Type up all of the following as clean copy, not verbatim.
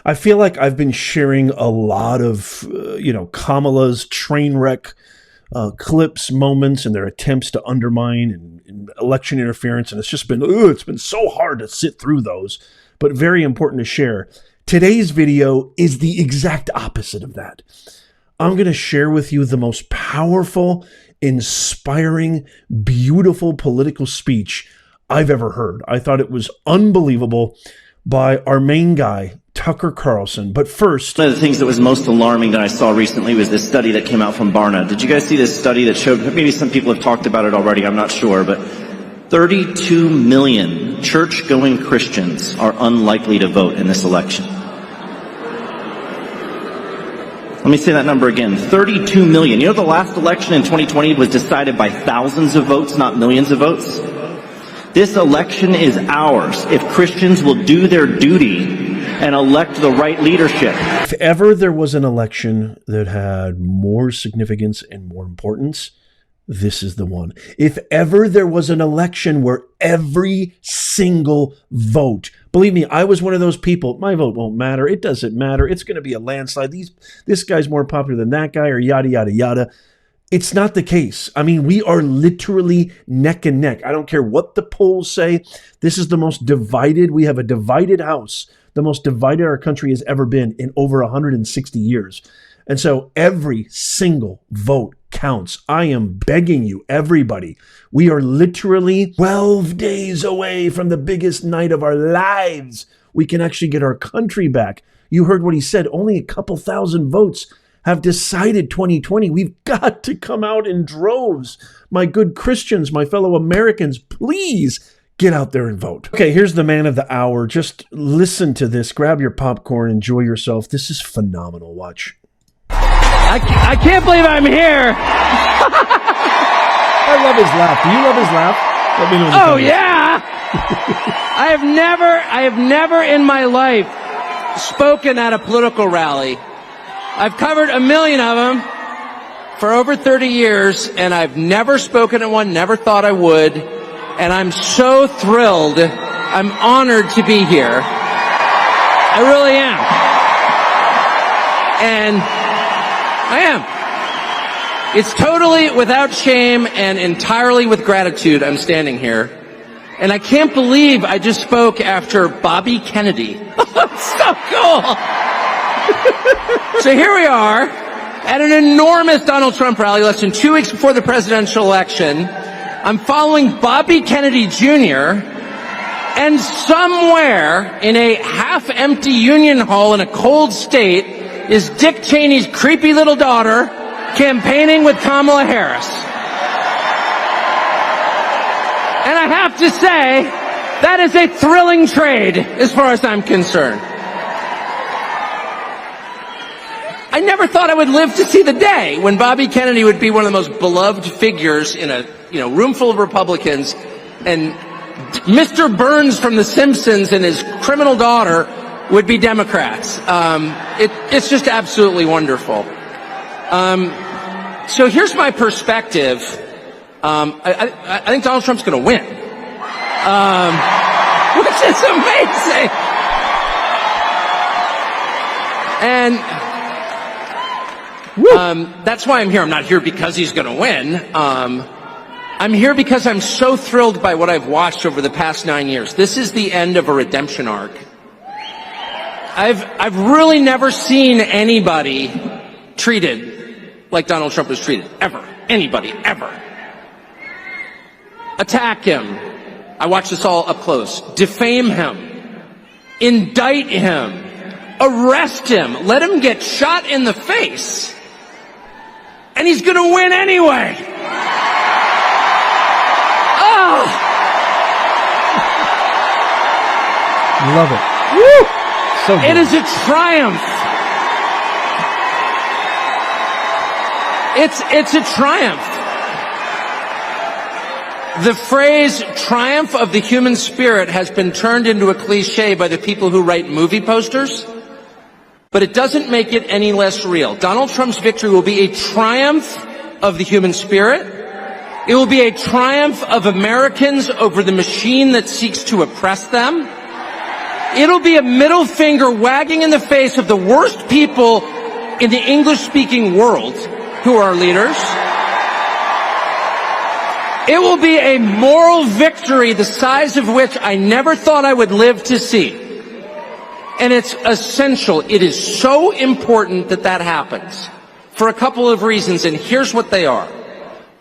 I feel like I've been sharing a lot of, Kamala's train wreck clips, moments, and their attempts to undermine and election interference. And it's been so hard to sit through those, but very important to share. Today's video is the exact opposite of that. I'm going to share with you the most powerful, inspiring, beautiful political speech I've ever heard. I thought it was unbelievable by our main guy, Tucker Carlson. But first, one of the things that was most alarming that I saw recently was this study that came out from Barna. Did you guys see this study that showed, maybe some people have talked about it already, I'm not sure, but 32 million church-going Christians are unlikely to vote in this election. Let me say that number again, 32 million. You know, the last election in 2020 was decided by thousands of votes, not millions of votes. This election is ours if Christians will do their duty and elect the right leadership. If ever there was an election that had more significance and more importance, this is the one. If ever there was an election where every single vote, believe me, I was one of those people, my vote won't matter, it doesn't matter, it's going to be a landslide, this guy's more popular than that guy, or yada, yada, yada. It's not the case. I mean, we are literally neck and neck. I don't care what the polls say. This is the most divided. We have a divided House, the most divided our country has ever been in over 160 years. And so every single vote counts. I am begging you, everybody. We are literally 12 days away from the biggest night of our lives. We can actually get our country back. You heard what he said. Only a couple thousand votes have decided 2020. We've got to come out in droves. My good Christians, my fellow Americans, please get out there and vote. Okay, here's the man of the hour. Just listen to this. Grab your popcorn. Enjoy yourself. This is phenomenal. Watch. I can't believe I'm here. I love his laugh. Do you love his laugh? Let me know. Oh, yeah. I have never in my life spoken at a political rally. I've covered a million of them for over 30 years, and I've never spoken at one, never thought I would. And I'm so thrilled. I'm honored to be here. I really am. And I am. It's totally without shame and entirely with gratitude I'm standing here. And I can't believe I just spoke after Bobby Kennedy. That's so cool. So here we are at an enormous Donald Trump rally less than 2 weeks before the presidential election. I'm following Bobby Kennedy Jr. and somewhere in a half-empty Union Hall in a cold state is Dick Cheney's creepy little daughter campaigning with Kamala Harris. And I have to say, that is a thrilling trade as far as I'm concerned. I never thought I would live to see the day when Bobby Kennedy would be one of the most beloved figures in a room full of Republicans, and Mr. Burns from The Simpsons and his criminal daughter would be Democrats. It's just absolutely wonderful. So here's my perspective. I think Donald Trump's going to win, which is amazing. And that's why I'm here. I'm not here because he's going to win. I'm here because I'm so thrilled by what I've watched over the past 9 years. This is the end of a redemption arc. I've really never seen anybody treated like Donald Trump was treated. Ever. Anybody. Ever. Attack him. I watched this all up close. Defame him. Indict him. Arrest him. Let him get shot in the face. And he's going to win anyway. Oh! Love it. Woo! So good. It is a triumph. It's a triumph. The phrase triumph of the human spirit has been turned into a cliche by the people who write movie posters, but it doesn't make it any less real. Donald Trump's victory will be a triumph of the human spirit. It will be a triumph of Americans over the machine that seeks to oppress them. It'll be a middle finger wagging in the face of the worst people in the English-speaking world who are leaders. It will be a moral victory the size of which I never thought I would live to see. And it's essential. It is so important that that happens for a couple of reasons, and here's what they are.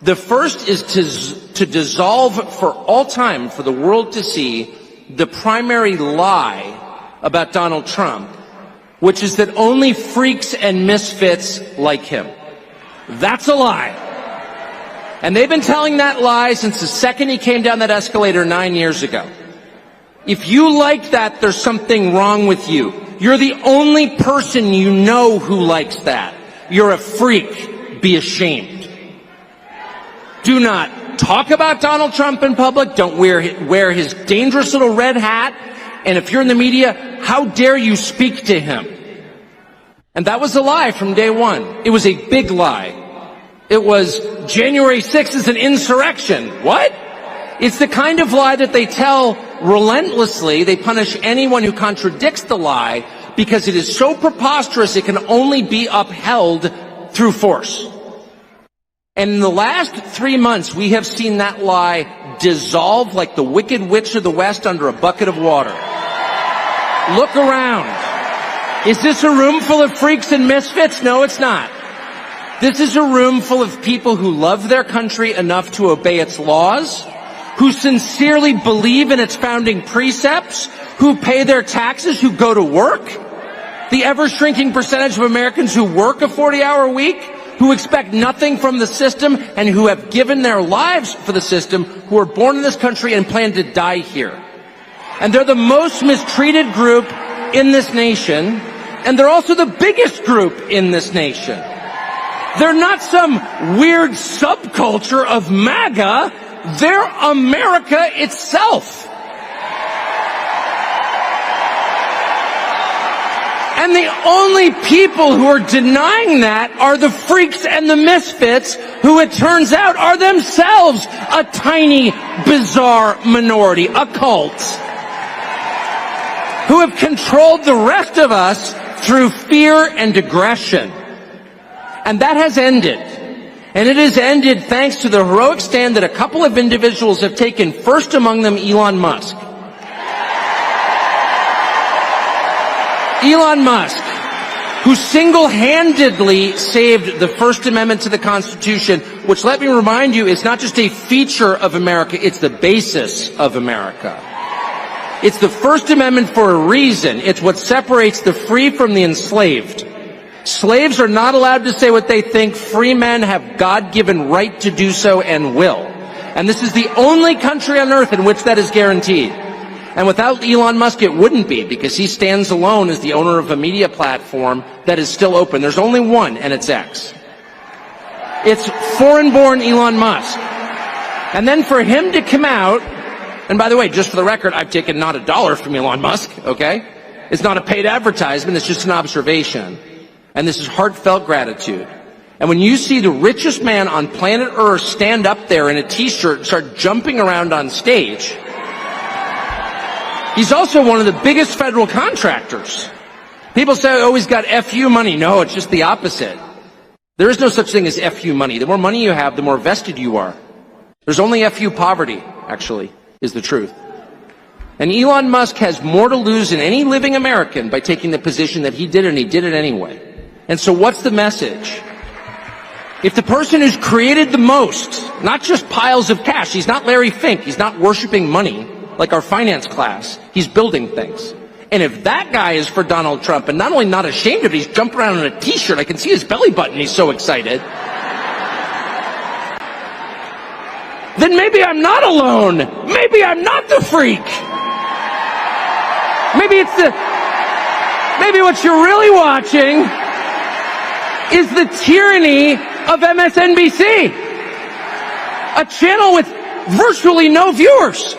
The first is to dissolve for all time, for the world to see, the primary lie about Donald Trump, which is that only freaks and misfits like him. That's a lie. And they've been telling that lie since the second he came down that escalator 9 years ago. If you like that, there's something wrong with you. You're the only person you know who likes that. You're a freak. Be ashamed. Do not talk about Donald Trump in public. Don't wear his dangerous little red hat. And if you're in the media, how dare you speak to him? And that was a lie from day one. It was a big lie. It was January 6th is an insurrection. What? It's the kind of lie that they tell relentlessly. They punish anyone who contradicts the lie because it is so preposterous it can only be upheld through force. And in the last 3 months, we have seen that lie dissolve like the Wicked Witch of the West under a bucket of water. Look around. Is this a room full of freaks and misfits? No, it's not. This is a room full of people who love their country enough to obey its laws, who sincerely believe in its founding precepts, who pay their taxes, who go to work. The ever-shrinking percentage of Americans who work a 40-hour week, who expect nothing from the system, and who have given their lives for the system, who are born in this country and plan to die here. And they're the most mistreated group in this nation, and they're also the biggest group in this nation. They're not some weird subculture of MAGA. They're America itself. And the only people who are denying that are the freaks and the misfits, who it turns out are themselves a tiny, bizarre minority, a cult, who have controlled the rest of us through fear and aggression. And that has ended. And it has ended thanks to the heroic stand that a couple of individuals have taken, first among them Elon Musk. Elon Musk, who single-handedly saved the First Amendment to the Constitution, which, let me remind you, is not just a feature of America, it's the basis of America. It's the First Amendment for a reason. It's what separates the free from the enslaved. Slaves are not allowed to say what they think. Free men have God-given right to do so and will. And this is the only country on earth in which that is guaranteed. And without Elon Musk, it wouldn't be, because he stands alone as the owner of a media platform that is still open. There's only one, and it's X. It's foreign-born Elon Musk. And then for him to come out, and by the way, just for the record, I've taken not $1 from Elon Musk, okay? It's not a paid advertisement, it's just an observation. And this is heartfelt gratitude. And when you see the richest man on planet Earth stand up there in a t-shirt and start jumping around on stage, he's also one of the biggest federal contractors. People say, oh, he's got FU money. No, it's just the opposite. There is no such thing as FU money. The more money you have, the more vested you are. There's only FU poverty, actually, is the truth. And Elon Musk has more to lose than any living American by taking the position that he did, and he did it anyway. And so what's the message? If the person who's created the most, not just piles of cash, he's not Larry Fink, he's not worshiping money like our finance class, he's building things. And if that guy is for Donald Trump, and not only not ashamed of it, he's jumping around in a t-shirt, I can see his belly button, he's so excited, then maybe I'm not alone. Maybe I'm not the freak. Maybe what you're really watching is the tyranny of MSNBC, a channel with virtually no viewers,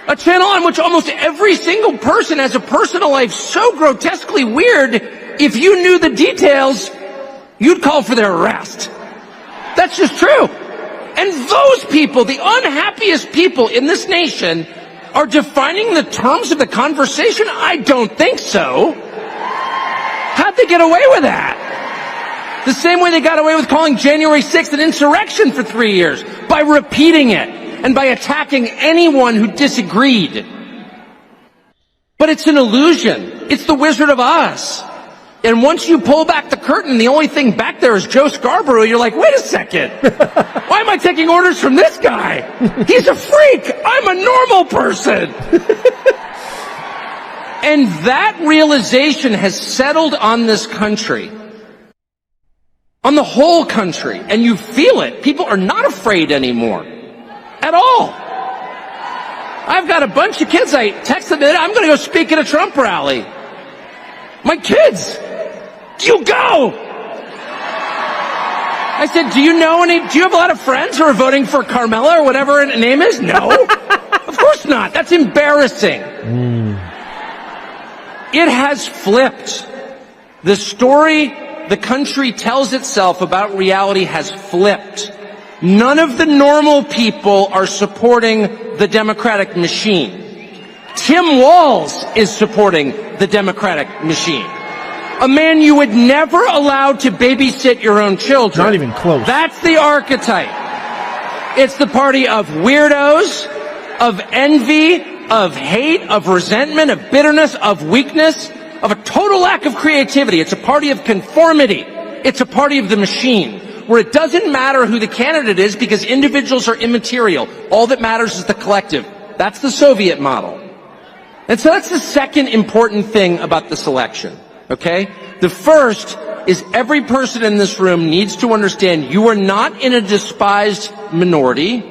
a channel on which almost every single person has a personal life so grotesquely weird, if you knew the details, you'd call for their arrest. That's just true. And those people, the unhappiest people in this nation, are defining the terms of the conversation? I don't think so. How'd they get away with that? The same way they got away with calling January 6th an insurrection for 3 years, by repeating it and by attacking anyone who disagreed. But it's an illusion. It's the Wizard of Oz. And once you pull back the curtain, the only thing back there is Joe Scarborough. You're like, wait a second. Why am I taking orders from this guy? He's a freak. I'm a normal person. And that realization has settled on this country, on the whole country. And you feel it. People are not afraid anymore at all. I've got a bunch of kids. I texted them, I'm going to go speak at a Trump rally. My kids, you go. I said, do you have a lot of friends who are voting for Carmela or whatever her name is? No, of course not. That's embarrassing. It has flipped. The story the country tells itself about reality has flipped. None of the normal people are supporting the Democratic machine. Tim Walz is supporting the Democratic machine. A man you would never allow to babysit your own children. Not even close. That's the archetype. It's the party of weirdos, of envy, of hate, of resentment, of bitterness, of weakness, of a total lack of creativity. It's a party of conformity. It's a party of the machine, where it doesn't matter who the candidate is because individuals are immaterial. All that matters is the collective. That's the Soviet model. And so that's the second important thing about this election, okay? The first is every person in this room needs to understand you are not in a despised minority.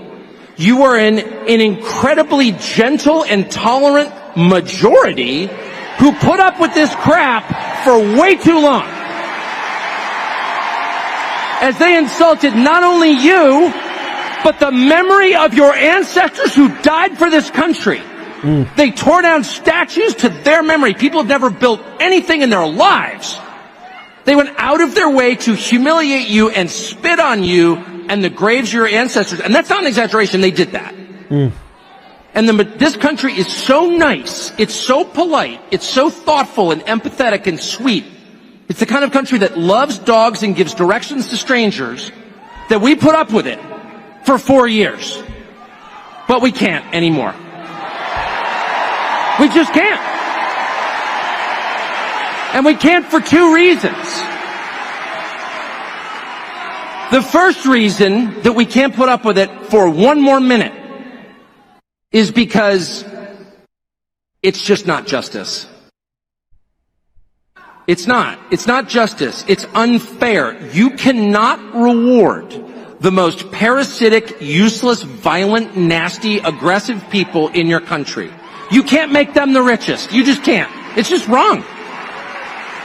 You are in an incredibly gentle and tolerant majority who put up with this crap for way too long. As they insulted not only you, but the memory of your ancestors who died for this country. They tore down statues to their memory. People have never built anything in their lives. They went out of their way to humiliate you and spit on you and the graves of your ancestors. And that's not an exaggeration. They did that. And this country is so nice. It's so polite. It's so thoughtful and empathetic and sweet. It's the kind of country that loves dogs and gives directions to strangers, that we put up with it for 4 years. But we can't anymore. We just can't. And we can't for two reasons. The first reason that we can't put up with it for one more minute is because it's just not justice. It's not. It's not justice. It's unfair. You cannot reward the most parasitic, useless, violent, nasty, aggressive people in your country. You can't make them the richest. You just can't. It's just wrong.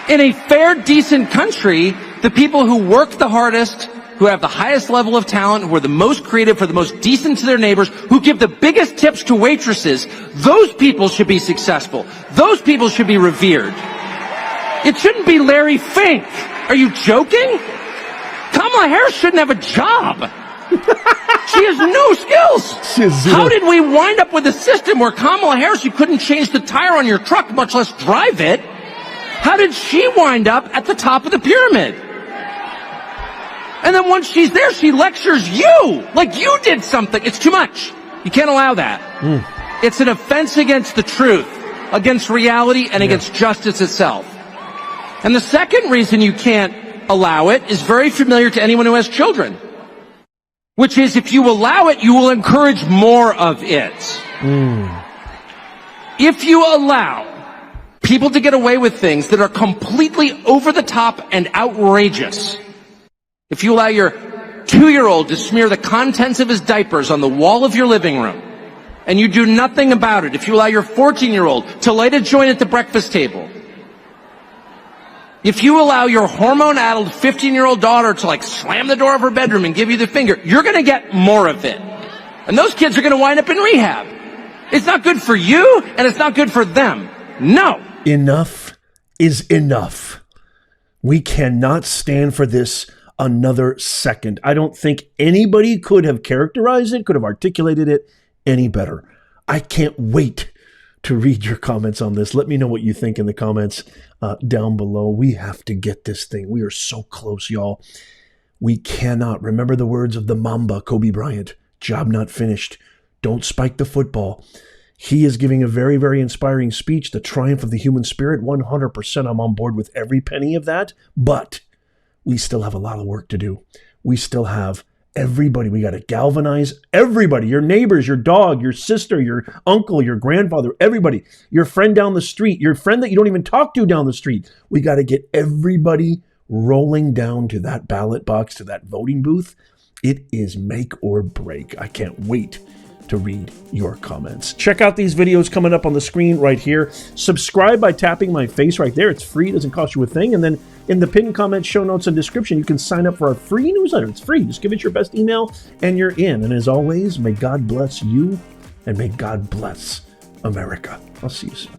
In a fair, decent country, the people who work the hardest, who have the highest level of talent, who are the most creative, who are the most decent to their neighbors, who give the biggest tips to waitresses, those people should be successful. Those people should be revered. It shouldn't be Larry Fink. Are you joking? Kamala Harris shouldn't have a job. She has no skills. How did we wind up with a system where Kamala Harris, you couldn't change the tire on your truck, much less drive it? How did she wind up at the top of the pyramid? And then once she's there, she lectures you like you did something. It's too much. You can't allow that. It's an offense against the truth, against reality, and against justice itself. And the second reason you can't allow it is very familiar to anyone who has children, which is if you allow it, you will encourage more of it. If you allow people to get away with things that are completely over the top and outrageous, if you allow your 2-year-old to smear the contents of his diapers on the wall of your living room, and you do nothing about it, if you allow your 14-year-old to light a joint at the breakfast table, if you allow your hormone-addled 15-year-old daughter to like slam the door of her bedroom and give you the finger, you're going to get more of it. And those kids are going to wind up in rehab. It's not good for you, and it's not good for them. No. Enough is enough. We cannot stand for this another second. I don't think anybody could have characterized it, could have articulated it any better. I can't wait to read your comments on this. Let me know what you think in the comments down below. We have to get this thing. We are so close, y'all. We cannot. Remember the words of the Mamba, Kobe Bryant. Job not finished. Don't spike the football. He is giving a very, very inspiring speech, the triumph of the human spirit. 100% I'm on board with every penny of that. But we still have a lot of work to do. We still have everybody. We got to galvanize everybody, your neighbors, your dog, your sister, your uncle, your grandfather, everybody, your friend down the street, your friend that you don't even talk to down the street. We got to get everybody rolling down to that ballot box, to that voting booth. It is make or break. I can't wait to read your comments. Check out these videos coming up on the screen right here. Subscribe by tapping my face right there. It's free. It doesn't cost you a thing. And then in the pinned comments, show notes, and description, you can sign up for our free newsletter. It's free. Just give it your best email and you're in. And as always, may God bless you and may God bless America. I'll see you soon.